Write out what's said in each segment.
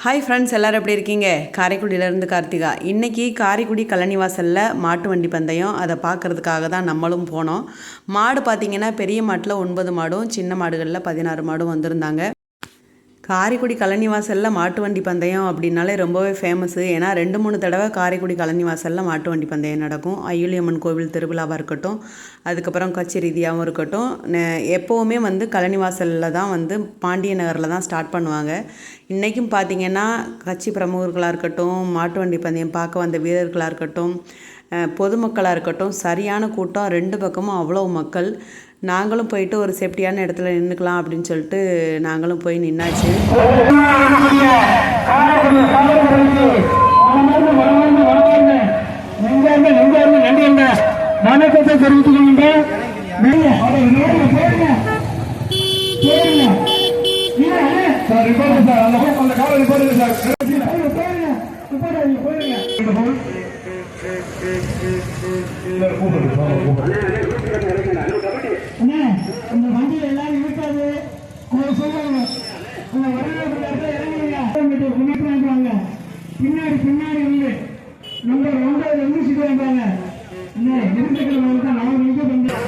Hi friends, எல்லோரும் எப்படி இருக்கீங்க? காரைக்குடியிலேருந்து கார்த்திகா. இன்றைக்கி காரைக்குடி கழனி வாசலில் மாட்டு வண்டி பந்தயம், அதை பார்க்குறதுக்காக தான் நம்மளும் போனோம். மாடு பார்த்திங்கன்னா பெரிய மாட்டில் 9 மாடும், சின்ன மாடுகளில் 16 மாடும் வந்திருந்தாங்க. காரைக்குடி கழனி வாசலில் மாட்டு வண்டி பந்தயம் அப்படின்னாலே ரொம்பவே ஃபேமஸ்ஸு. ஏன்னா 2-3 தடவை காரைக்குடி கழனி வாசலில் மாட்டு வண்டி பந்தயம் நடக்கும். அய்யலியம்மன் கோவில் திருவிழாவாக இருக்கட்டும், அதுக்கப்புறம் கட்சி ரீதியாகவும் இருக்கட்டும், எப்போவுமே கழனி வாசலில் தான் பாண்டிய நகரில் தான் ஸ்டார்ட் பண்ணுவாங்க. இன்றைக்கும் பார்த்திங்கன்னா கட்சி பிரமுகர்களாக இருக்கட்டும், மாட்டு வண்டி பந்தயம் பார்க்க வந்த வீரர்களாக இருக்கட்டும், பொதுமக்களாக இருக்கட்டும், சரியான கூட்டம். 2 பக்கமும் அவ்வளோ மக்கள். நாங்களும் போயிட்டு ஒரு சேஃப்டியான இடத்துல நின்றுக்கலாம் அப்படின்னு சொல்லிட்டு நாங்களும் போய் நின்னாச்சு. இந்த வண்டியில எல்லாரும் இருக்காது, சொல்லுவாங்க வாங்குவாங்க. பின்னாடி பின்னாடி வந்து நம்பர் 9 வந்து சீட்டு வாங்குவாங்க. நான் இங்கே பண்றேன்.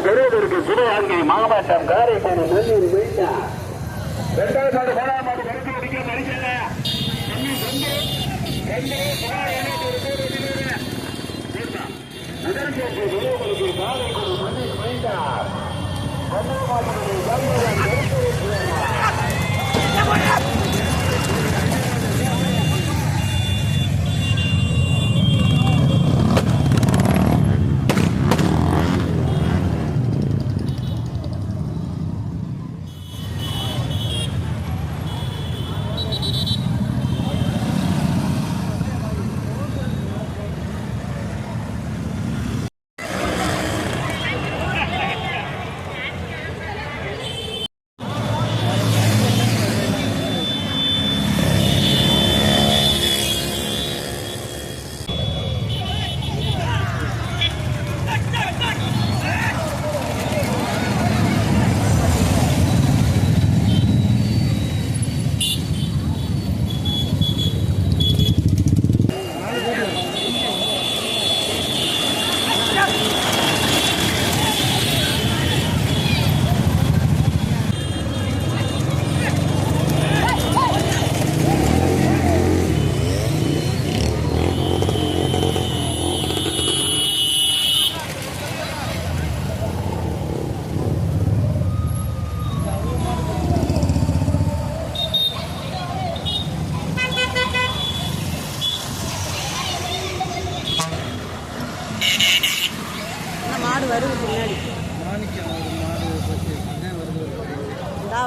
பெறுவதற்கு சிவகங்கை மாவட்டம் காரைக்குடி மண்ணில் வீழ்ந்த 2வது கோலாமாடு கருத்து அடிக்க நடிக்கல. முதற்கு பெறுவதற்கு காரைக்குடி மண்ணில் வீழ்ந்தார். மாடு வருது பின்னாடி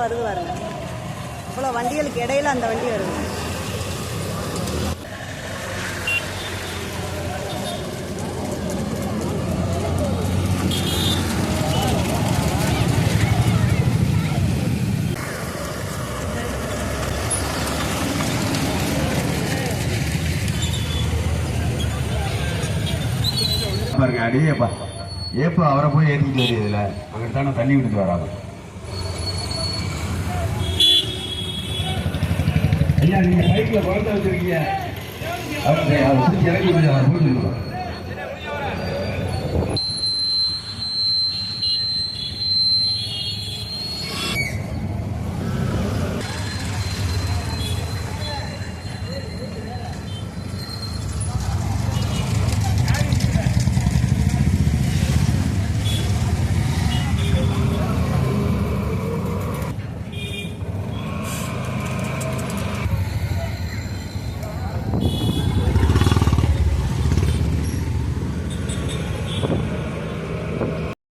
வருது பாருங்க. அவ்வளோ வண்டிகளுக்கு இடையில அந்த வண்டி வருது. அடியேப்பா ஏப்பா அவரை போய் ஏற்றிட்டு வருதுல அங்கிட்ட தானே தண்ணி விட்டுட்டு வராது. ஐயா, நீங்க பைக்ல குழந்தை வச்சிருக்கீங்க, இறக்கி போயிட்டு